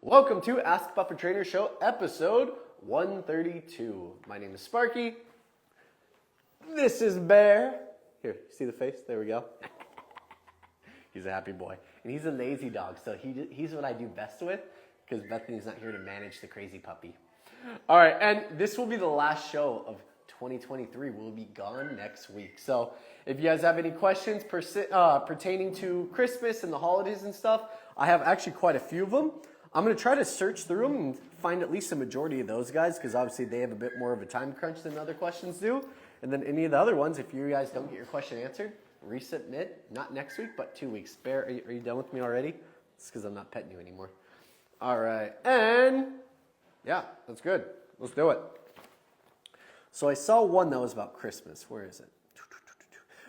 Welcome to Ask Puppet Trainer Show, episode 132. My name is Sparky. This is Bear. Here, see the face? There we go. He's a happy boy. And he's a lazy dog, so he's what I do best with, because Bethany's not here to manage the crazy puppy. All right, and this will be the last show of 2023. We'll be gone next week. So if you guys have any questions pertaining to Christmas and the holidays and stuff, I have actually quite a few of them. I'm going to try to search through them and find at least a majority of those guys, because obviously they have a bit more of a time crunch than other questions do. And then any of the other ones, if you guys don't get your question answered, resubmit, not next week, but 2 weeks. Bear, are you done with me already? It's because I'm not petting you anymore. All right, and yeah, that's good. Let's do it. So I saw one that was about Christmas. Where is it?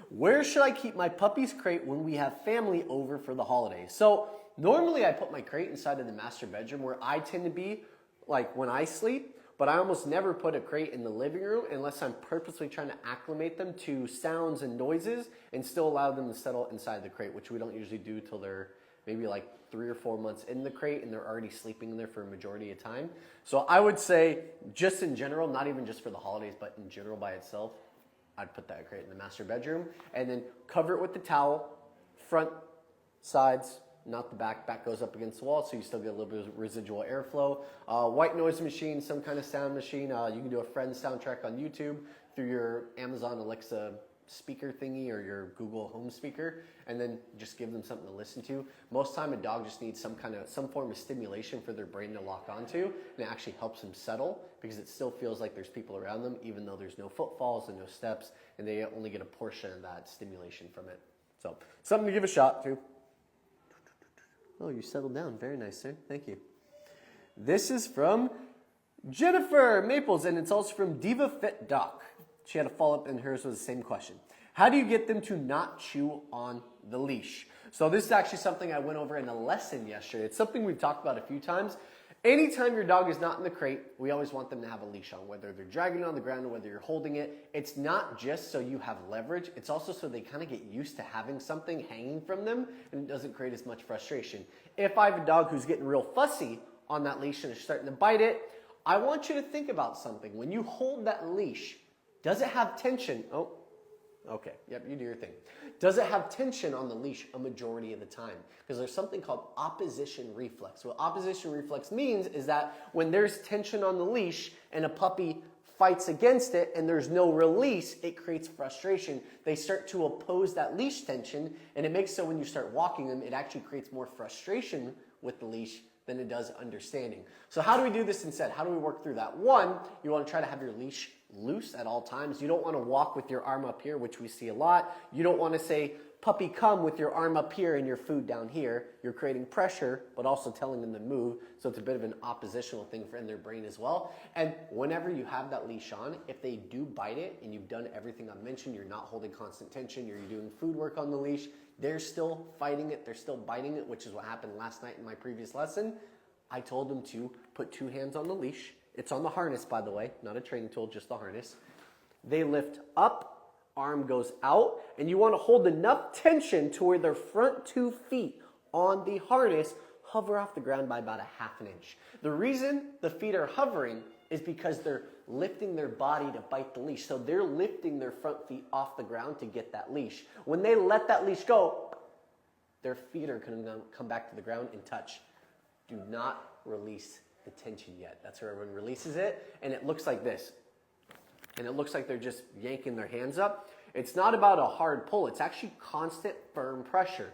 Where should I keep my puppy's crate when we have family over for the holidays? So normally I put my crate inside of the master bedroom, where I tend to be like when I sleep, but I almost never put a crate in the living room unless I'm purposely trying to acclimate them to sounds and noises and still allow them to settle inside the crate, which we don't usually do till they're maybe like 3 or 4 months in the crate and they're already sleeping in there for a majority of time. So I would say just in general, not even just for the holidays, but in general by itself, I'd put that crate in the master bedroom and then cover it with the towel, front, sides, not the back. Back goes up against the wall, so you still get a little bit of residual airflow. White noise machine, some kind of sound machine. You can do a Friends soundtrack on YouTube through your Amazon Alexa speaker thingy or your Google Home speaker, and then just give them something to listen to. Most time a dog just needs some form of stimulation for their brain to lock onto, and it actually helps them settle because it still feels like there's people around them, even though there's no footfalls and no steps, and they only get a portion of that stimulation from it. So something to give a shot to. Oh, you settled down. Very nice, sir. Thank you. This is from Jennifer Maples, and it's also from Diva Fit Doc. She had a follow-up, and hers was the same question. How do you get them to not chew on the leash? So this is actually something I went over in a lesson yesterday. It's something we've talked about a few times. Anytime your dog is not in the crate, we always want them to have a leash on, whether they're dragging it on the ground or whether you're holding it. It's not just so you have leverage, it's also so they kind of get used to having something hanging from them and it doesn't create as much frustration. If I have a dog who's getting real fussy on that leash and is starting to bite it, I want you to think about something. When you hold that leash, does it have tension? Oh, okay, yep, you do your thing. Does it have tension on the leash a majority of the time? Because there's something called opposition reflex. What opposition reflex means is that when there's tension on the leash and a puppy fights against it and there's no release, it creates frustration. They start to oppose that leash tension, and it makes so when you start walking them, it actually creates more frustration with the leash than it does understanding. So how do we do this instead? How do we work through that? One, you want to try to have your leash loose at all times. You don't want to walk with your arm up here, which we see a lot. You don't want to say, puppy, come, with your arm up here and your food down here. You're creating pressure, but also telling them to move. So it's a bit of an oppositional thing in their brain as well. And whenever you have that leash on, if they do bite it and you've done everything I mentioned, you're not holding constant tension, you're doing food work on the leash, they're still fighting it, they're still biting it, which is what happened last night in my previous lesson. I told them to put 2 hands on the leash. It's on the harness, by the way, not a training tool, just the harness. They lift up, arm goes out, and you want to hold enough tension to where their front 2 feet on the harness hover off the ground by about a ½ inch. The reason the feet are hovering is because they're lifting their body to bite the leash. So they're lifting their front feet off the ground to get that leash. When they let that leash go, their feet are going to come back to the ground and touch. Do not release the tension yet. That's where everyone releases it, and it looks like this. And it looks like they're just yanking their hands up. It's not about a hard pull. It's actually constant, firm pressure.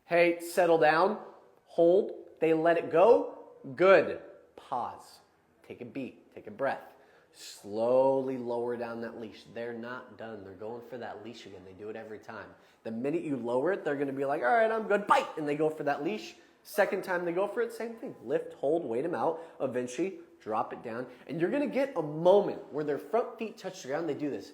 Hey, settle down, hold, they let it go, good. Pause, take a beat, take a breath. Slowly lower down that leash. They're not done. They're going for that leash again. They do it every time. The minute you lower it, they're going to be like, all right, I'm good, bite, and they go for that leash. Second time they go for it, same thing. Lift, hold, wait them out. Eventually, drop it down. And you're going to get a moment where their front feet touch the ground. They do this.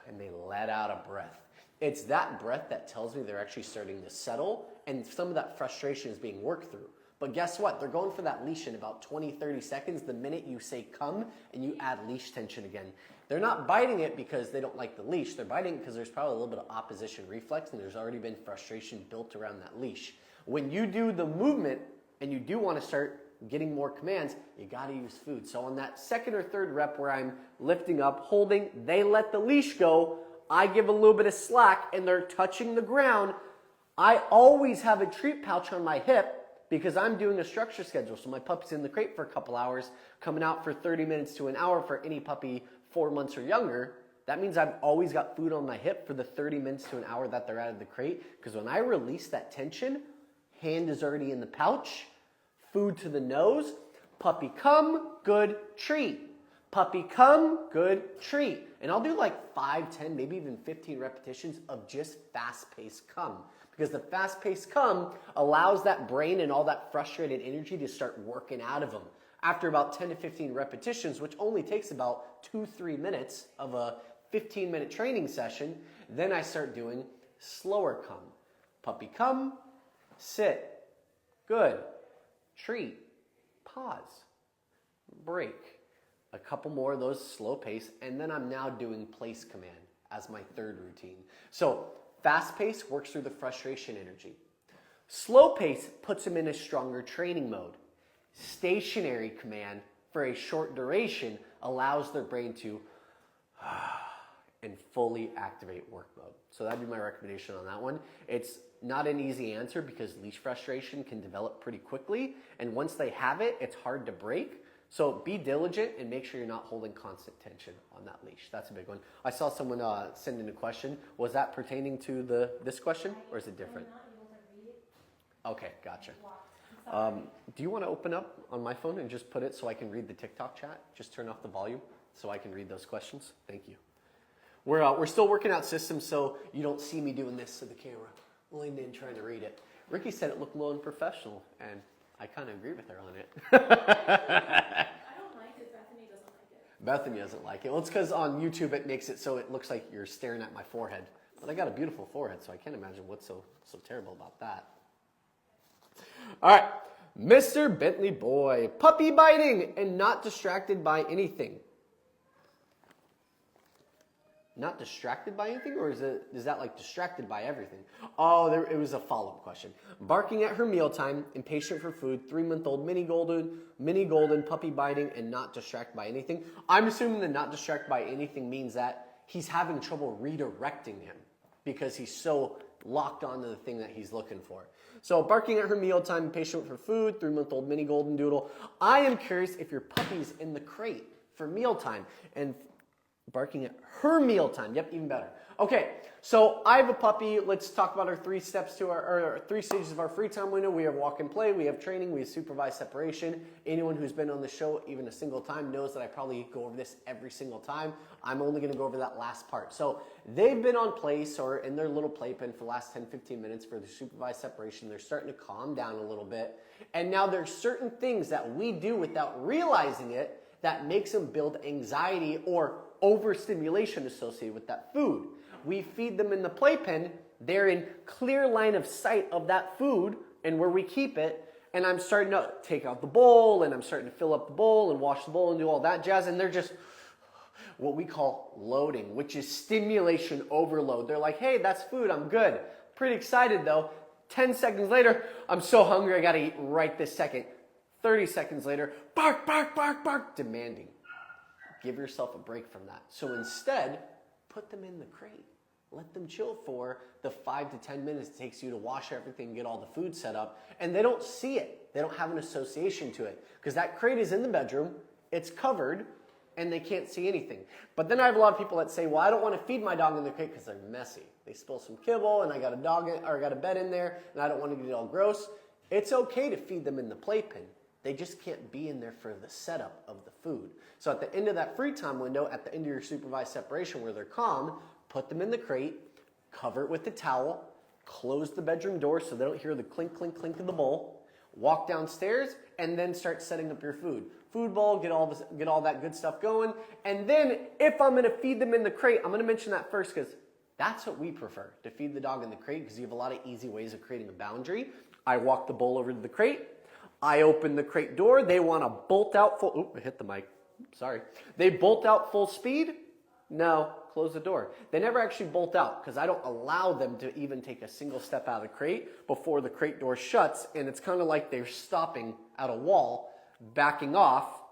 And they let out a breath. It's that breath that tells me they're actually starting to settle. And some of that frustration is being worked through. But guess what? They're going for that leash in about 20, 30 seconds the minute you say come and you add leash tension again. They're not biting it because they don't like the leash. They're biting it because there's probably a little bit of opposition reflex and there's already been frustration built around that leash. when you do the movement and you do want to start getting more commands, you got to use food. So on that second or third rep where I'm lifting up, holding, they let the leash go, I give a little bit of slack and they're touching the ground. I always have a treat pouch on my hip because I'm doing a structure schedule. So my puppy's in the crate for a couple hours, coming out for 30 minutes to an hour for any puppy 4 months or younger. That means I've always got food on my hip for the 30 minutes to an hour that they're out of the crate. Because when I release that tension, hand is already in the pouch, food to the nose, puppy come, good treat. Puppy come, good treat. And I'll do like 5, 10, maybe even 15 repetitions of just fast-paced come. Because the fast-paced come allows that brain and all that frustrated energy to start working out of them. After about 10 to 15 repetitions, which only takes about 2-3 minutes of a 15-minute training session, then I start doing slower come. Puppy come, sit, good, treat, pause, break. A couple more of those slow pace, and then I'm now doing place command as my third routine. So fast pace works through the frustration energy. Slow pace puts them in a stronger training mode. Stationary command for a short duration allows their brain to and fully activate work mode. So that'd be my recommendation on that one. It's not an easy answer because leash frustration can develop pretty quickly, and once they have it, it's hard to break. So be diligent and make sure you're not holding constant tension on that leash. That's a big one. I saw someone send in a question. Was that pertaining to this question, or is it different? Okay, gotcha. Do you want to open up on my phone and just put it so I can read the TikTok chat? Just turn off the volume so I can read those questions. Thank you. We're still working out systems, so you don't see me doing this to the camera. Leaning in trying to read it. Ricky said it looked low and professional, and I kind of agree with her on it. I don't like it. Bethany doesn't like it. Bethany doesn't like it. Well, it's because on YouTube it makes it so it looks like you're staring at my forehead. But I got a beautiful forehead, so I can't imagine what's so terrible about that. All right, Mr. Bentley Boy. Puppy biting and not distracted by anything. Not distracted by anything, or is that like distracted by everything? Oh, it was a follow-up question. Barking at her mealtime, impatient for food, 3-month-old mini golden, puppy biting, and not distracted by anything. I'm assuming that not distracted by anything means that he's having trouble redirecting him because he's so locked onto the thing that he's looking for. So barking at her mealtime, impatient for food, 3-month-old mini Goldendoodle. I am curious if your puppy's in the crate for mealtime and barking at her mealtime. Yep, even better. Okay, so I have a puppy. Let's talk about our 3 steps to our 3 stages of our free time window. We have walk and play, we have training, we have supervised separation. Anyone who's been on the show even a single time knows that I probably go over this every single time. I'm only going to go over that last part. So they've been on place or in their little playpen for the last 10-15 minutes for the supervised separation. They're starting to calm down a little bit. And now there's certain things that we do without realizing it that makes them build anxiety or overstimulation associated with that food. We feed them in the playpen. They're in clear line of sight of that food and where we keep it. And I'm starting to take out the bowl and I'm starting to fill up the bowl and wash the bowl and do all that jazz. And they're just what we call loading, which is stimulation overload. They're like, hey, that's food. I'm good. Pretty excited though. 10 seconds later, I'm so hungry. I got to eat right this second. 30 seconds later, bark, bark, bark, bark, demanding. Give yourself a break from that. So instead, put them in the crate. Let them chill for the 5 to 10 minutes it takes you to wash everything and get all the food set up. And they don't see it. They don't have an association to it. Because that crate is in the bedroom, it's covered, and they can't see anything. But then I have a lot of people that say, well, I don't want to feed my dog in the crate because they're messy. They spill some kibble, and I got a bed in there, and I don't want to get it all gross. It's okay to feed them in the playpen. They just can't be in there for the setup of the food. So at the end of that free time window, at the end of your supervised separation where they're calm, put them in the crate, cover it with the towel, close the bedroom door so they don't hear the clink, clink, clink of the bowl, walk downstairs, and then start setting up your food. Food bowl, get all that good stuff going. And then if I'm gonna feed them in the crate, I'm gonna mention that first because that's what we prefer, to feed the dog in the crate because you have a lot of easy ways of creating a boundary. I walk the bowl over to the crate. I open the crate door. They want to bolt out full. Oop, I hit the mic. Sorry. They bolt out full speed. No, close the door. They never actually bolt out because I don't allow them to even take a single step out of the crate before the crate door shuts, and it's kind of like they're stopping at a wall, backing off,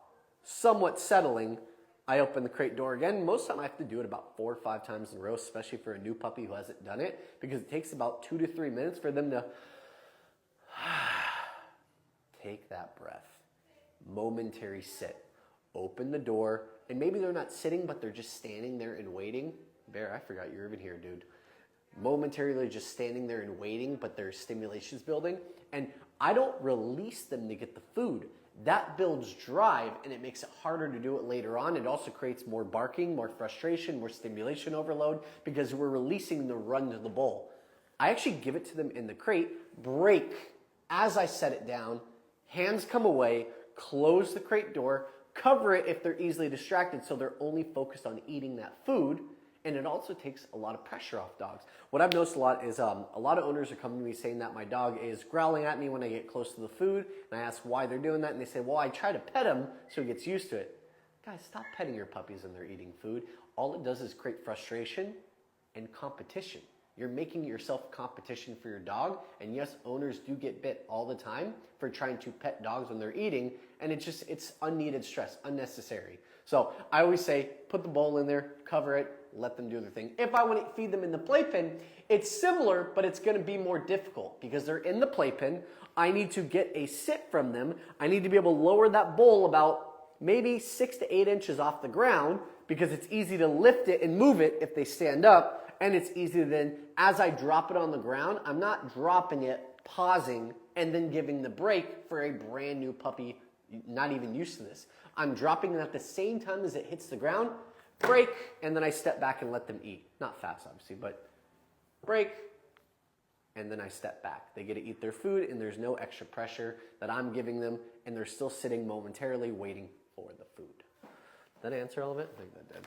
somewhat settling. I open the crate door again. Most of the time I have to do it about 4 or 5 times in a row, especially for a new puppy who hasn't done it, because it takes about 2 to 3 minutes for them to take that breath. Momentary sit. Open the door, and maybe they're not sitting, but they're just standing there and waiting. Bear, I forgot you're even here, dude. Momentarily just standing there and waiting, but their stimulation's building. And I don't release them to get the food. That builds drive, and it makes it harder to do it later on. It also creates more barking, more frustration, more stimulation overload, because we're releasing the run to the bowl. I actually give it to them in the crate, break as I set it down, hands come away, close the crate door, cover it if they're easily distracted so they're only focused on eating that food, and it also takes a lot of pressure off dogs. What I've noticed a lot is a lot of owners are coming to me saying that my dog is growling at me when I get close to the food, and I ask why they're doing that, and they say, well, I try to pet him so he gets used to it. Guys, stop petting your puppies when they're eating food. All it does is create frustration and competition. You're making yourself competition for your dog, and yes, owners do get bit all the time for trying to pet dogs when they're eating, and it's unneeded stress, unnecessary. So I always say, put the bowl in there, cover it, let them do their thing. If I want to feed them in the playpen, it's similar, but it's going to be more difficult because they're in the playpen. I need to get a sit from them. I need to be able to lower that bowl about maybe 6 to 8 inches off the ground because it's easy to lift it and move it if they stand up, and it's easy to then, as I drop it on the ground, I'm not dropping it, pausing, and then giving the break for a brand new puppy not even used to this. I'm dropping it at the same time as it hits the ground, break, and then I step back and let them eat. Not fast, obviously, but break, and then I step back. They get to eat their food, and there's no extra pressure that I'm giving them, and they're still sitting momentarily waiting for the food. Did that answer all of it? I think that did.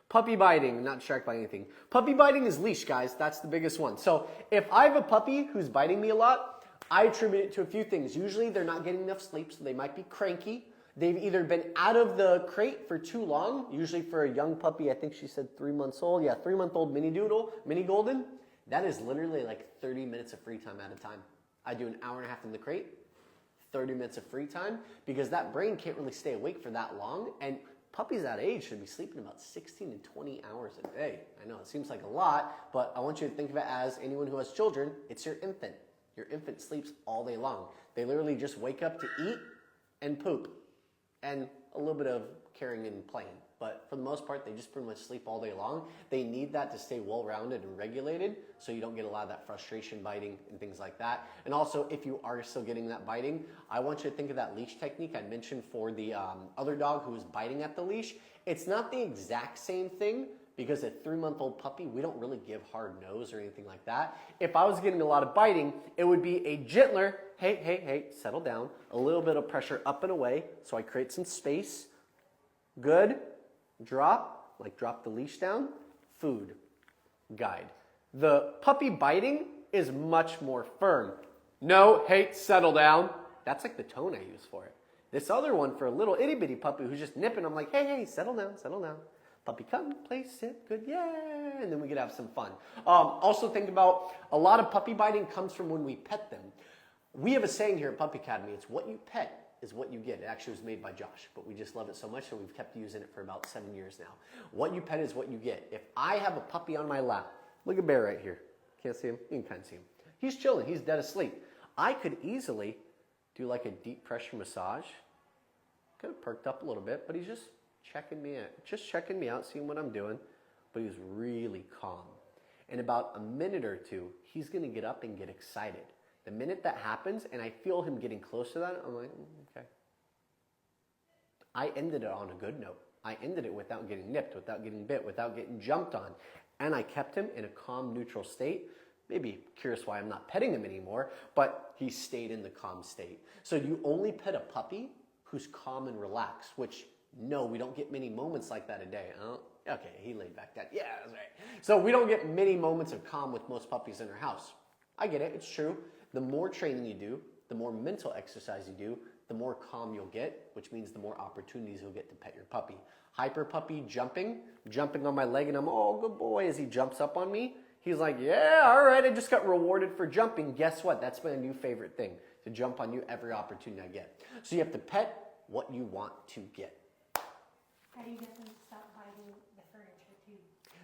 Puppy biting, not distracted by anything. Puppy biting is leash, guys. That's the biggest one. So if I have a puppy who's biting me a lot, I attribute it to a few things. Usually they're not getting enough sleep, so they might be cranky. They've either been out of the crate for too long, usually for a young puppy, I think she said 3 months old. Yeah, 3-month-old mini doodle, mini golden. That is literally like 30 minutes of free time at a time. I do an hour and a half in the crate, 30 minutes of free time, because that brain can't really stay awake for that long. And puppies that age should be sleeping about 16 to 20 hours a day. I know it seems like a lot, but I want you to think of it as anyone who has children, it's your infant. Your infant sleeps all day long. They literally just wake up to eat and poop and a little bit of caring and playing. But for the most part, they just pretty much sleep all day long. They need that to stay well-rounded and regulated so you don't get a lot of that frustration biting and things like that. And also, if you are still getting that biting, I want you to think of that leash technique I mentioned for the other dog who was biting at the leash. It's not the exact same thing, because a 3-month-old puppy, we don't really give hard nose or anything like that. If I was getting a lot of biting, it would be a gentler, hey, settle down, a little bit of pressure up and away, so I create some space. Good. Drop, like drop the leash down. Food. Guide. The puppy biting is much more firm. No, hey, settle down. That's like the tone I use for it. This other one, for a little itty-bitty puppy who's just nipping, I'm like, hey, settle down, settle down. Puppy, come, play, sit, good, yeah, and then we could have some fun. Also think about, a lot of puppy biting comes from when we pet them. We have a saying here at Puppy Academy, it's what you pet is what you get. It actually was made by Josh, but we just love it so much that we've kept using it for about 7 years now. What you pet is what you get. If I have a puppy on my lap, look at Bear right here. Can't see him? You can kind of see him. He's chilling, he's dead asleep. I could easily do like a deep pressure massage. Kind of perked up a little bit, but he's just checking me out, seeing what I'm doing, but he's really calm. In about a minute or two, he's going to get up and get excited. The minute that happens, and I feel him getting close to that, I'm like, okay. I ended it on a good note. I ended it without getting nipped, without getting bit, without getting jumped on. And I kept him in a calm, neutral state. Maybe curious why I'm not petting him anymore, but he stayed in the calm state. So you only pet a puppy who's calm and relaxed, which, no, we don't get many moments like that a day. Oh, okay, he laid back down. Yeah, that's right. So we don't get many moments of calm with most puppies in our house. I get it, it's true. The more training you do, the more mental exercise you do, the more calm you'll get, which means the more opportunities you'll get to pet your puppy. Hyper puppy jumping on my leg, and I'm, oh, good boy, as he jumps up on me. He's like, yeah, all right, I just got rewarded for jumping. Guess what? That's my new favorite thing, to jump on you every opportunity I get. So you have to pet what you want to get. How do you get them to stop biting the furniture too?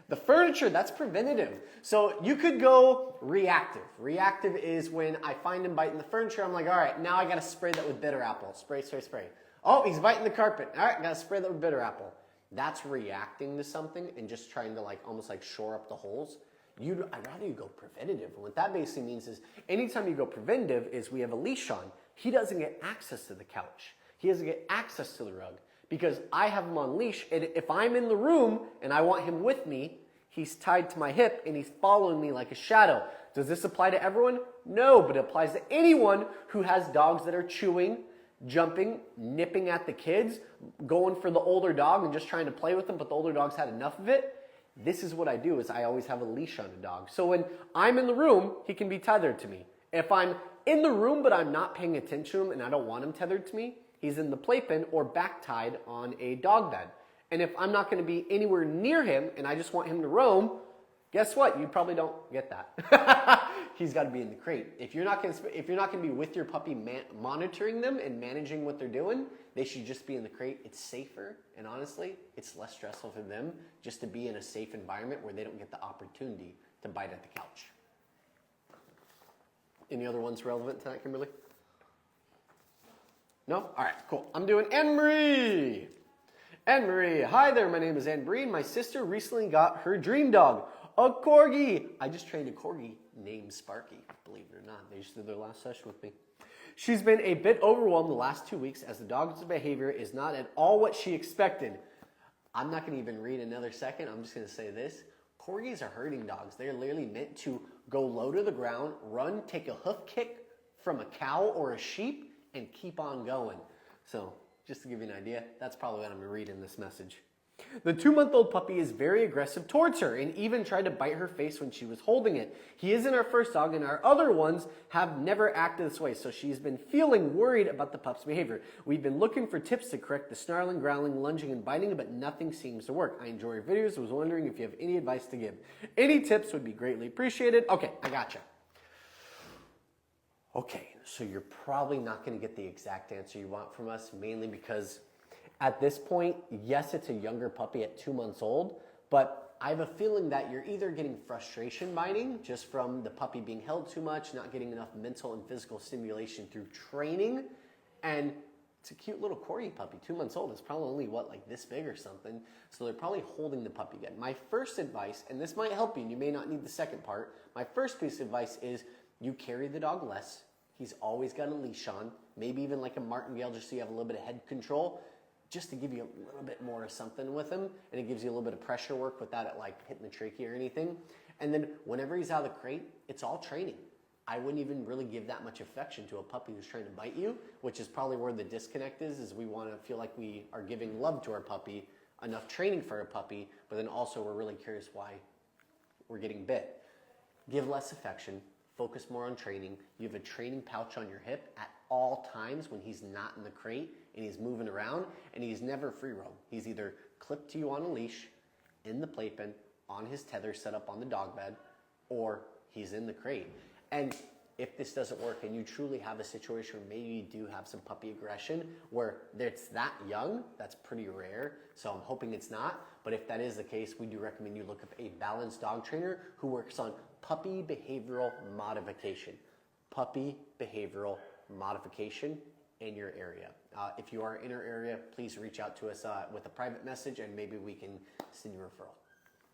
The furniture, that's preventative. So you could go reactive. Reactive is when I find him biting the furniture, I'm like, all right, now I gotta spray that with bitter apple. Spray, spray, spray. Oh, he's biting the carpet. All right, gotta spray that with bitter apple. That's reacting to something and just trying to like almost like shore up the holes. I'd rather you go preventative. And what that basically means is anytime you go preventative is we have a leash on. He doesn't get access to the couch. He doesn't get access to the rug because I have him on leash. And if I'm in the room and I want him with me, he's tied to my hip and he's following me like a shadow. Does this apply to everyone? No, but it applies to anyone who has dogs that are chewing, jumping, nipping at the kids, going for the older dog and just trying to play with them, but the older dog's had enough of it. This is what I do is I always have a leash on a dog. So when I'm in the room, he can be tethered to me. If I'm in the room but I'm not paying attention to him and I don't want him tethered to me, he's in the playpen or back tied on a dog bed. And if I'm not going to be anywhere near him and I just want him to roam, guess what? You probably don't get that. He's got to be in the crate. If you're not going to be with your puppy monitoring them and managing what they're doing, they should just be in the crate. It's safer, and honestly, it's less stressful for them just to be in a safe environment where they don't get the opportunity to bite at the couch. Any other ones relevant to that, Kimberly? No? All right, cool. I'm doing Anne-Marie. Anne-Marie, hi there, my name is Anne-Marie, and my sister recently got her dream dog, a Corgi. I just trained a Corgi named Sparky, believe it or not. They just did their last session with me. She's been a bit overwhelmed the last 2 weeks as the dog's behavior is not at all what she expected. I'm not going to even read another second. I'm just going to say this. Corgis are herding dogs. They're literally meant to go low to the ground, run, take a hoof kick from a cow or a sheep, and keep on going. So just to give you an idea, that's probably what I'm going to read in this message. The 2-month-old puppy is very aggressive towards her and even tried to bite her face when she was holding it. He isn't our first dog and our other ones have never acted this way, so she's been feeling worried about the pup's behavior. We've been looking for tips to correct the snarling, growling, lunging, and biting, but nothing seems to work. I enjoy your videos. I was wondering if you have any advice to give. Any tips would be greatly appreciated. Okay, I gotcha. Okay, so you're probably not going to get the exact answer you want from us, mainly because at this point, yes, it's a younger puppy at 2 months old, but I have a feeling that you're either getting frustration biting just from the puppy being held too much, not getting enough mental and physical stimulation through training, and it's a cute little Corgi puppy, 2 months old. It's probably only, like this big or something, so they're probably holding the puppy again. My first advice, and this might help you, and you may not need the second part, my first piece of advice is you carry the dog less. He's always got a leash on, maybe even like a martingale just so you have a little bit of head control, just to give you a little bit more of something with him, and it gives you a little bit of pressure work without it like hitting the trachea or anything. And then whenever he's out of the crate, it's all training. I wouldn't even really give that much affection to a puppy who's trying to bite you, which is probably where the disconnect is we want to feel like we are giving love to our puppy, enough training for a puppy, but then also we're really curious why we're getting bit. Give less affection. Focus more on training. You have a training pouch on your hip at all times when he's not in the crate and he's moving around, and he's never free roam. He's either clipped to you on a leash, in the playpen, on his tether set up on the dog bed, or he's in the crate. And if this doesn't work and you truly have a situation where maybe you do have some puppy aggression where it's that young, that's pretty rare, so I'm hoping it's not. But if that is the case, we do recommend you look up a balanced dog trainer who works on puppy behavioral modification. Puppy behavioral modification in your area. If you are in our area, please reach out to us with a private message and maybe we can send you a referral.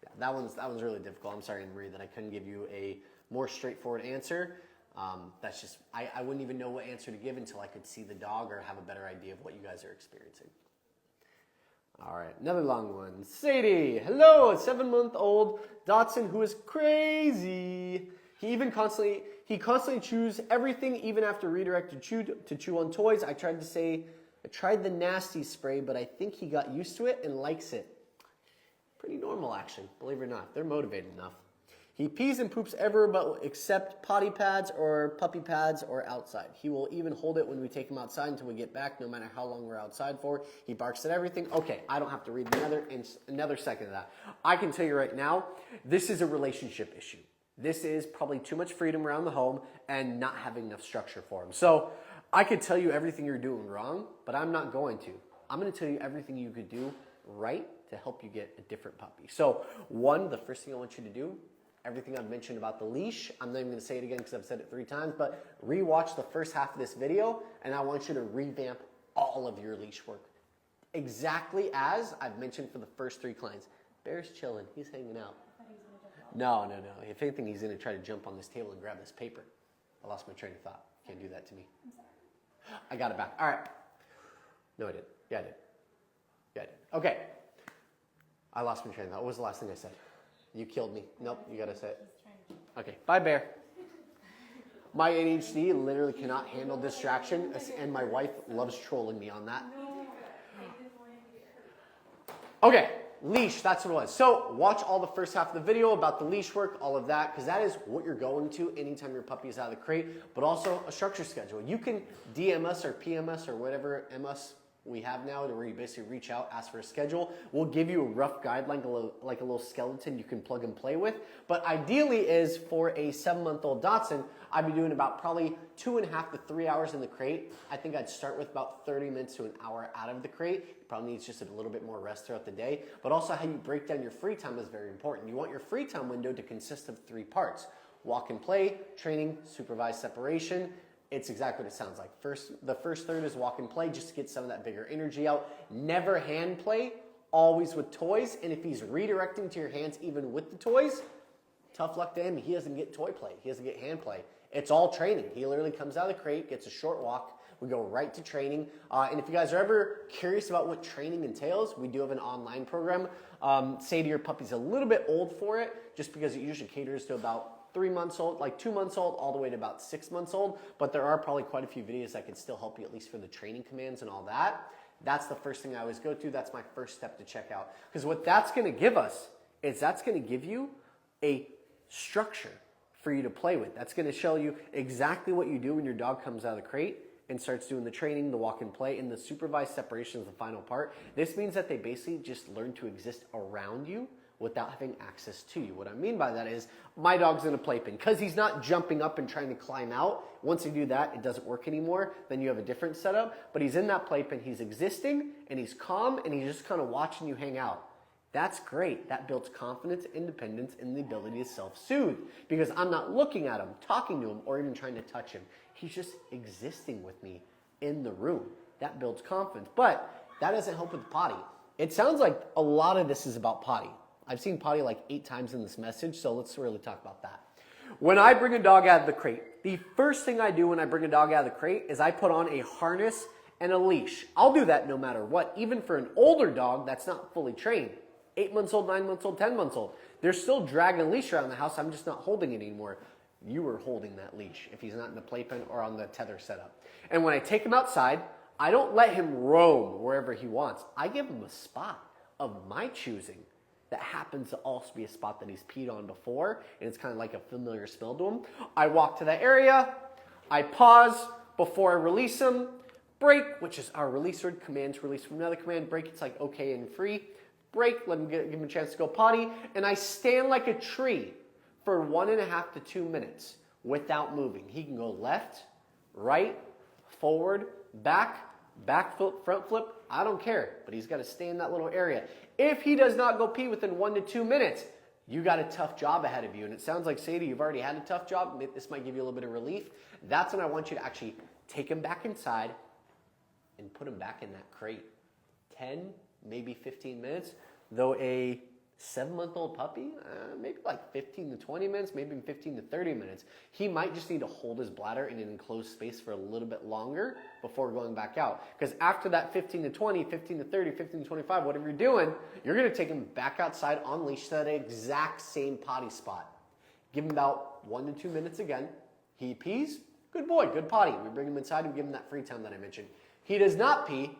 Yeah, that one's really difficult. I'm sorry, Anne-Marie, that I couldn't give you a more straightforward answer. That's just, I wouldn't even know what answer to give until I could see the dog or have a better idea of what you guys are experiencing. All right, another long one. Sadie, hello, a 7-month-old Dachshund who is crazy. He constantly chews everything, even after redirected to chew on toys. I tried the nasty spray, but I think he got used to it and likes it. Pretty normal, actually, believe it or not. They're motivated enough. He pees and poops everywhere but except potty pads or puppy pads or outside. He will even hold it when we take him outside until we get back, no matter how long we're outside for. He barks at everything. Okay, I don't have to read another second of that. I can tell you right now, this is a relationship issue. This is probably too much freedom around the home and not having enough structure for him. So I could tell you everything you're doing wrong, but I'm not going to. I'm going to tell you everything you could do right to help you get a different puppy. So one, the first thing I want you to do, everything I've mentioned about the leash, I'm not even going to say it again because I've said it 3 times, but rewatch the first half of this video and I want you to revamp all of your leash work. Exactly as I've mentioned for the first 3 clients. Bear's chilling, he's hanging out. No. If anything, he's going to try to jump on this table and grab this paper. I lost my train of thought. Can't do that to me. I got it back. All right. No, I didn't. Yeah, I did. Okay. I lost my train of thought. What was the last thing I said? You killed me. Nope, you got to say it. Okay. Bye, Bear. My ADHD literally cannot handle distraction, and my wife loves trolling me on that. Okay. Leash, that's what it was. So watch all the first half of the video about the leash work, all of that, because that is what you're going to anytime your puppy is out of the crate, but also a structure schedule. You can DM us or PM us or whatever MS we have now to where you basically reach out, ask for a schedule. We'll give you a rough guideline, like a little skeleton you can plug and play with. But ideally is for a 7-month-old Dachshund, I'd be doing about probably 2.5 to 3 hours in the crate. I think I'd start with about 30 minutes to an hour out of the crate. It probably needs just a little bit more rest throughout the day. But also how you break down your free time is very important. You want your free time window to consist of 3 parts. Walk and play, training, supervised separation. It's exactly what it sounds like. The first third is walk and play just to get some of that bigger energy out. Never hand play, always with toys. And if he's redirecting to your hands even with the toys, tough luck to him. He doesn't get toy play. He doesn't get hand play. It's all training. He literally comes out of the crate, gets a short walk. We go right to training. And if you guys are ever curious about what training entails, we do have an online program. Say to your puppy's a little bit old for it, just because it usually caters to about 3 months old, like 2 months old, all the way to about 6 months old. But there are probably quite a few videos that can still help you, at least for the training commands and all that. That's the first thing I always go to. That's my first step to check out. Because what that's going to give us is that's going to give you a structure for you to play with. That's going to show you exactly what you do when your dog comes out of the crate and starts doing the training, the walk and play, and the supervised separation is the final part. This means that they basically just learn to exist around you without having access to you. What I mean by that is my dog's in a playpen. Because he's not jumping up and trying to climb out. Once you do that, it doesn't work anymore. Then you have a different setup. But he's in that playpen. He's existing, and he's calm, and he's just kind of watching you hang out. That's great. That builds confidence, independence, and the ability to self-soothe. Because I'm not looking at him, talking to him, or even trying to touch him. He's just existing with me in the room. That builds confidence. But that doesn't help with the potty. It sounds like a lot of this is about potty. I've seen potty like 8 times in this message, so let's really talk about that. When I bring a dog out of the crate, the first thing I do when I bring a dog out of the crate is I put on a harness and a leash. I'll do that no matter what, even for an older dog that's not fully trained. 8 months old, 9 months old, 10 months old. They're still dragging a leash around the house. I'm just not holding it anymore. You were holding that leash if he's not in the playpen or on the tether setup. And when I take him outside, I don't let him roam wherever he wants. I give him a spot of my choosing that happens to also be a spot that he's peed on before, and it's kind of like a familiar smell to him. I walk to that area, I pause before I release him, break, which is our release word, command to release from another command, break, it's like okay and free, break, let him give him a chance to go potty, and I stand like a tree for 1.5 to 2 minutes without moving. He can go left, right, forward, back flip, front flip, I don't care, but he's got to stay in that little area. If he does not go pee within 1 to 2 minutes, you got a tough job ahead of you. And it sounds like, Sadie, you've already had a tough job. This might give you a little bit of relief. That's when I want you to actually take him back inside and put him back in that crate. 10, maybe 15 minutes. Though a 7-month-old puppy, maybe like 15 to 20 minutes, maybe 15 to 30 minutes. He might just need to hold his bladder in an enclosed space for a little bit longer before going back out. Because after that 15 to 20, 15 to 30, 15 to 25, whatever you're doing, you're going to take him back outside on leash to that exact same potty spot. Give him about 1 to 2 minutes again. He pees, good boy, good potty. We bring him inside and give him that free time that I mentioned. He does not pee,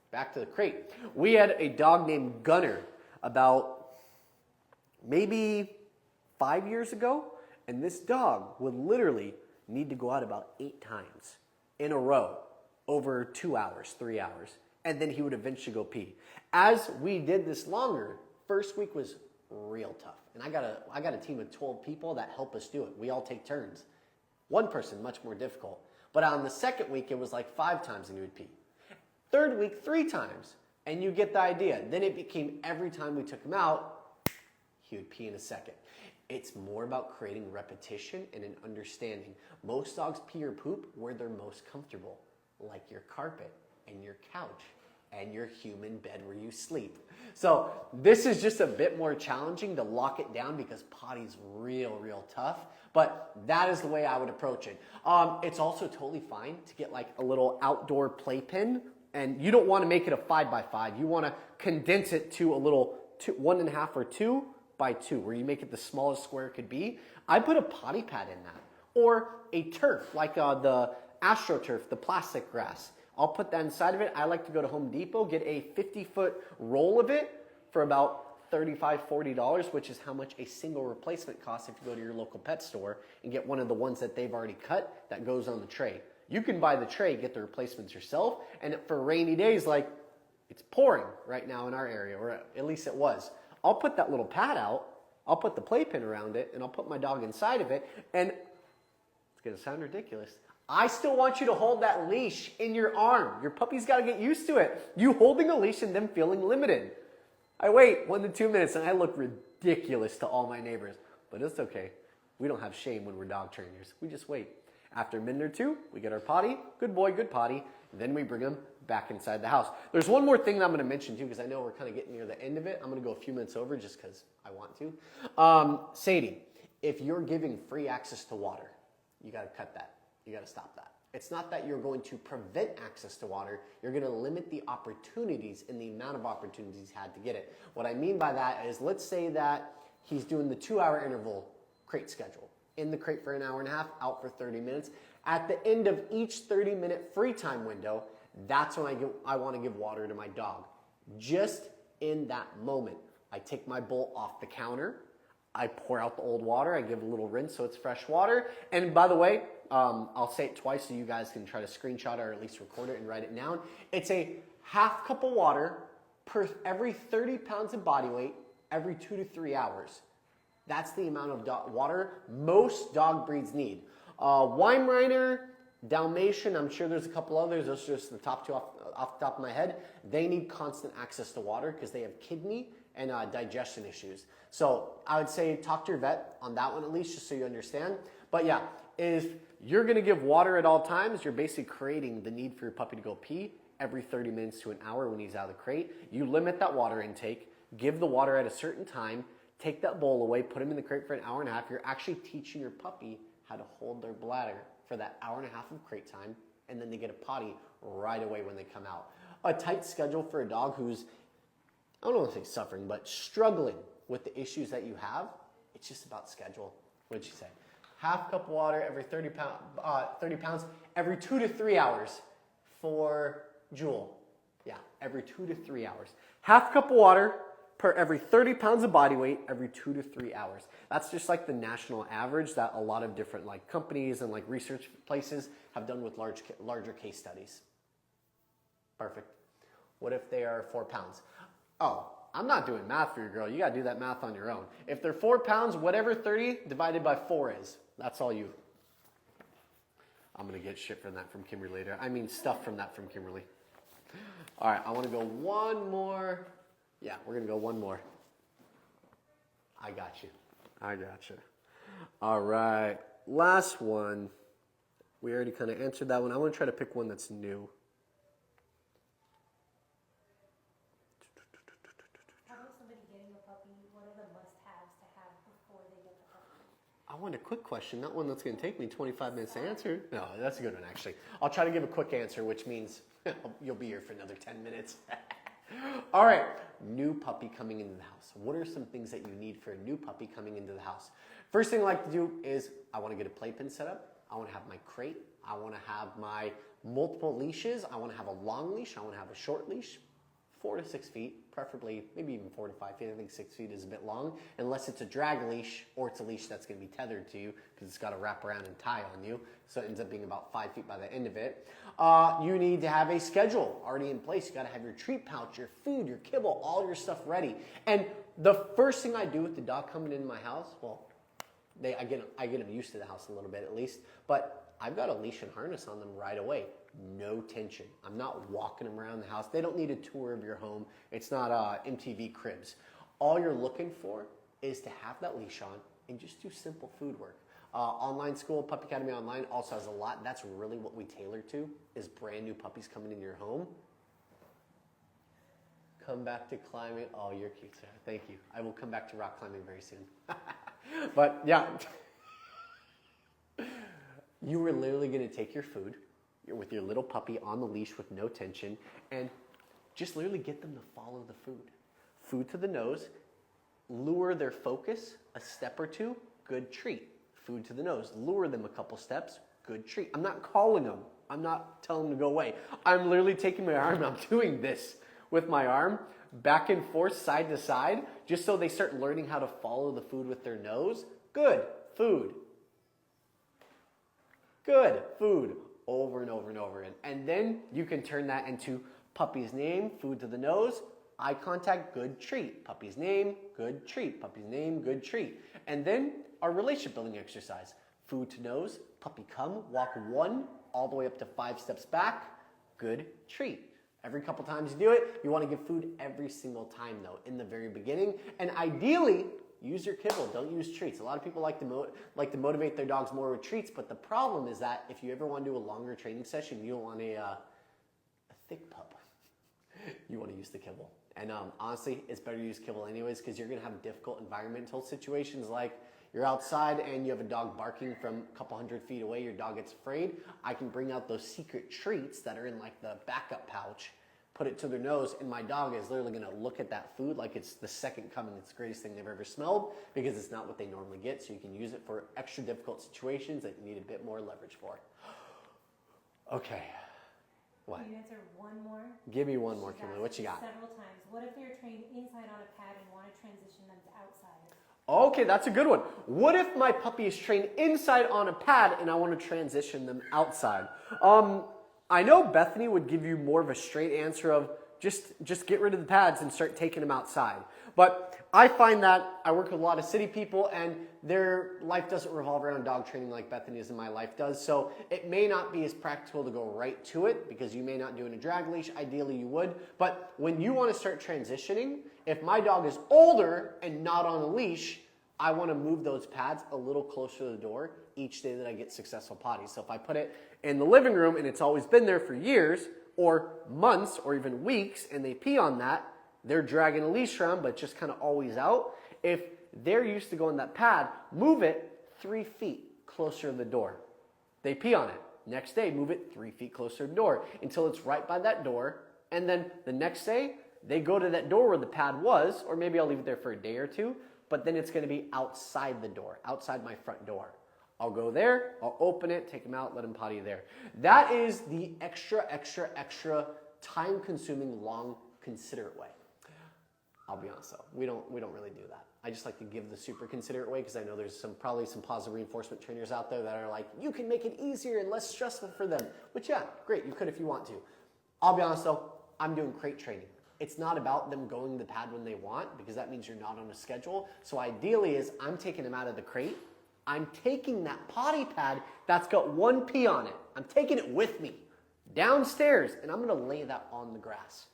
back to the crate. We had a dog named Gunner about maybe 5 years ago, and this dog would literally need to go out about 8 times in a row over 2 hours, 3 hours, and then he would eventually go pee. As we did this longer, first week was real tough. And I got a team of 12 people that help us do it. We all take turns. One person, much more difficult. But on the second week, it was like 5 times and he would pee. Third week, 3 times. And you get the idea. Then it became every time we took him out, he would pee in a second. It's more about creating repetition and an understanding. Most dogs pee or poop where they're most comfortable, like your carpet and your couch and your human bed where you sleep. So this is just a bit more challenging to lock it down because potty's real tough. But that is the way I would approach it. It's also totally fine to get like a little outdoor playpen, and you don't want to make it a 5x5. You want to condense it to a little 1.5 or 2 by 2, where you make it the smallest square it could be. I put a potty pad in that, or a turf like the AstroTurf, the plastic grass. I'll put that inside of it. I like to go to Home Depot, get a 50-foot roll of it for about $35, $40, which is how much a single replacement costs if you go to your local pet store and get one of the ones that they've already cut that goes on the tray. You can buy the tray, get the replacements yourself, and for rainy days, like it's pouring right now in our area, or at least it was. I'll put that little pad out, I'll put the playpen around it, and I'll put my dog inside of it, and it's gonna sound ridiculous. I still want you to hold that leash in your arm. Your puppy's gotta get used to it. You holding a leash and them feeling limited. I wait 1 to 2 minutes and I look ridiculous to all my neighbors, but it's okay. We don't have shame when we're dog trainers. We just wait. After a minute or 2, we get our potty, good boy, good potty, then we bring him back inside the house. There's one more thing that I'm gonna mention too, because I know we're kind of getting near the end of it. I'm gonna go a few minutes over just because I want to. Sadie, if you're giving free access to water, you gotta cut that. You gotta stop that. It's not that you're going to prevent access to water, you're gonna limit the opportunities and the amount of opportunities he's had to get it. What I mean by that is, let's say that he's doing the 2-hour interval crate schedule. In the crate for an hour and a half, out for 30 minutes. At the end of each 30-minute free time window, that's when I want to give water to my dog. Just in that moment, I take my bowl off the counter, I pour out the old water, I give a little rinse so it's fresh water. And by the way, I'll say it twice so you guys can try to screenshot or at least record it and write it down. It's a half cup of water per every 30 pounds of body weight every 2 to 3 hours. That's the amount of water most dog breeds need. Weimaraner, Dalmatian, I'm sure there's a couple others, those are just the top 2 off the top of my head. They need constant access to water because they have kidney and digestion issues. So I would say talk to your vet on that one at least, just so you understand. But yeah, if you're gonna give water at all times, you're basically creating the need for your puppy to go pee every 30 minutes to an hour when he's out of the crate. You limit that water intake, give the water at a certain time, take that bowl away, put him in the crate for an hour and a half. You're actually teaching your puppy how to hold their bladder for that hour and a half of crate time, and then they get a potty right away when they come out. A tight schedule for a dog who's, I don't want to say suffering, but struggling with the issues that you have, it's just about schedule. What'd you say? Half cup of water every 30 pounds, every 2 to 3 hours for Jewel. Yeah, every 2 to 3 hours. Half cup of water per every 30 pounds of body weight every 2 to 3 hours. That's just like the national average that a lot of different like companies and like research places have done with larger case studies. Perfect. What if they are 4 pounds? Oh, I'm not doing math for your girl. You gotta do that math on your own. If they're 4 pounds, whatever 30 divided by 4 is, that's all you. I'm gonna get shit from that from Kimberly later. I mean stuff from that from Kimberly. All right, I wanna go one more. Yeah, we're gonna go one more. I got you. I got you. All right, last one. We already kind of answered that one. I want to try to pick one that's new. How about somebody getting a puppy? What are the must-haves to have before they get the puppy? I want a quick question, not one that's going to take me 25 minutes to answer. No, that's a good one, actually. I'll try to give a quick answer, which means you'll be here for another 10 minutes. All right, new puppy coming into the house. What are some things that you need for a new puppy coming into the house? First thing I like to do is I want to get a playpen set up. I want to have my crate. I want to have my multiple leashes. I want to have a long leash. I want to have a short leash. 4 to 6 feet, preferably maybe even 4 to 5 feet. I think 6 feet is a bit long, unless it's a drag leash or it's a leash that's going to be tethered to you because it's got to wrap around and tie on you. So it ends up being about 5 feet by the end of it. You need to have a schedule already in place. You got to have your treat pouch, your food, your kibble, all your stuff ready. And the first thing I do with the dog coming into my house, well, I get them used to the house a little bit at least, but I've got a leash and harness on them right away. No tension. I'm not walking them around the house. They don't need a tour of your home. It's not MTV Cribs. All you're looking for is to have that leash on and just do simple food work. Online school, Puppy Academy Online also has a lot. That's really what we tailor to, is brand new puppies coming in your home. Come back to climbing. Oh, you're cute, Sarah. Thank you. I will come back to rock climbing very soon. But yeah, you are literally going to take your food with your little puppy on the leash with no tension and just literally get them to follow the food. Food to the nose, lure their focus a step or two, good treat. Food to the nose, lure them a couple steps, good treat. I'm not calling them. I'm not telling them to go away. I'm literally taking my arm and I'm doing this with my arm back and forth, side to side, just so they start learning how to follow the food with their nose. Good, food. Good, food. Over and over and over. And then you can turn that into puppy's name, food to the nose, eye contact, good treat. Puppy's name, good treat. Puppy's name, good treat. And then our relationship building exercise. Food to nose, puppy come, walk 1 all the way up to 5 steps back, good treat. Every couple times you do it, you want to give food every single time though, in the very beginning. And ideally, use your kibble, don't use treats. A lot of people like to motivate their dogs more with treats, but the problem is that if you ever want to do a longer training session, you don't want a thick pup. You want to use the kibble. And honestly, it's better to use kibble anyways, because you're going to have difficult environmental situations like you're outside and you have a dog barking from a couple hundred feet away, your dog gets afraid. I can bring out those secret treats that are in like the backup pouch, put it to their nose, and my dog is literally going to look at that food like it's the second coming. It's the greatest thing they've ever smelled, because it's not what they normally get. So you can use it for extra difficult situations that you need a bit more leverage for. Okay. What? Can you answer one more? Give me one more, Kimberly. What you got? Several times. What if they're trained inside on a pad and want to transition them to outside? Okay, that's a good one. What if my puppy is trained inside on a pad and I want to transition them outside? I know Bethany would give you more of a straight answer of just get rid of the pads and start taking them outside. But I find that I work with a lot of city people and their life doesn't revolve around dog training like Bethany's and my life does. So it may not be as practical to go right to it because you may not do it in a drag leash. Ideally you would. But when you want to start transitioning, if my dog is older and not on a leash, I want to move those pads a little closer to the door each day that I get successful potties. So if I put it in the living room and it's always been there for years or months or even weeks and they pee on that, they're dragging a leash around but just kind of always out. If they're used to going that pad, move it 3 feet closer to the door. They pee on it. Next day, move it 3 feet closer to the door until it's right by that door. And then the next day, they go to that door where the pad was, or maybe I'll leave it there for a day or two, but then it's going to be outside the door, outside my front door. I'll go there, I'll open it, take them out, let them potty there. That is the extra time-consuming, long, considerate way. I'll be honest though, we don't really do that. I just like to give the super considerate way because I know there's probably some positive reinforcement trainers out there that are like, you can make it easier and less stressful for them. Which yeah, great, you could if you want to. I'll be honest though, I'm doing crate training. It's not about them going to the pad when they want because that means you're not on a schedule. So ideally is I'm taking them out of the crate. I'm taking that potty pad that's got 1 pee on it. I'm taking it with me downstairs and I'm gonna lay that on the grass.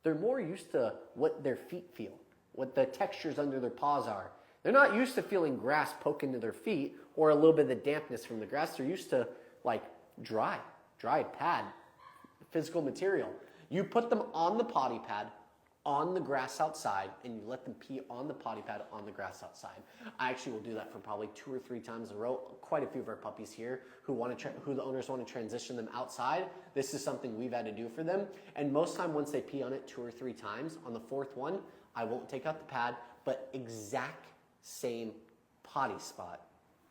They're more used to what their feet feel, what the textures under their paws are. They're not used to feeling grass poke into their feet or a little bit of the dampness from the grass. They're used to like dry pad, physical material. You put them on the potty pad, on the grass outside, and you let them pee on the potty pad on the grass outside. I actually will do that for probably 2 or 3 times in a row. Quite a few of our puppies here who the owners want to transition them outside. This is something we've had to do for them. And most time once they pee on it 2 or 3 times, on the 4th one, I won't take out the pad, but exact same potty spot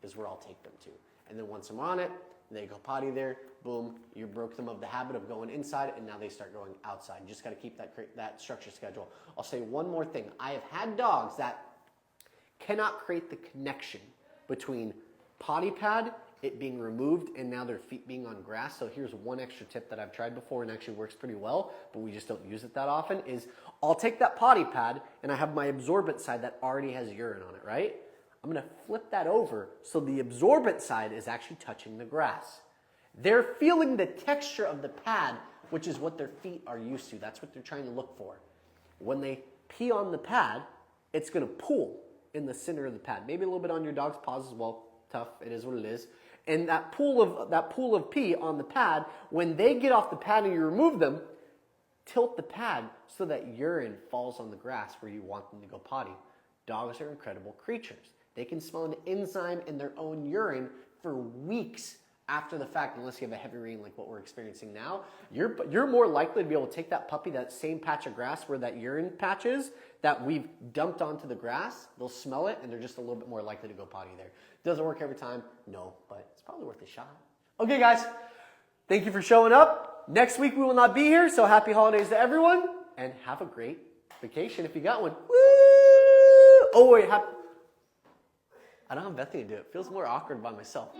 is where I'll take them to. And then once I'm on it, they go potty there, boom, you broke them of the habit of going inside, and now they start going outside. You just got to keep that structure schedule. I'll say one more thing. I have had dogs that cannot create the connection between potty pad, it being removed, and now their feet being on grass. So here's one extra tip that I've tried before and actually works pretty well, but we just don't use it that often, is I'll take that potty pad and I have my absorbent side that already has urine on it, right? I'm gonna flip that over so the absorbent side is actually touching the grass. They're feeling the texture of the pad, which is what their feet are used to. That's what they're trying to look for. When they pee on the pad, it's gonna pool in the center of the pad. Maybe a little bit on your dog's paws as well. Tough, it is what it is. And that pool of pee on the pad, when they get off the pad and you remove them, tilt the pad so that urine falls on the grass where you want them to go potty. Dogs are incredible creatures. They can smell an enzyme in their own urine for weeks after the fact, unless you have a heavy rain like what we're experiencing now. You're more likely to be able to take that puppy, that same patch of grass where that urine patch is, that we've dumped onto the grass, they'll smell it, and they're just a little bit more likely to go potty there. Does it work every time? No, but it's probably worth a shot. Okay, guys, thank you for showing up. Next week we will not be here, so happy holidays to everyone, and have a great vacation if you got one. Woo! Oh, wait, I don't have Bethany to do it. It feels more awkward by myself.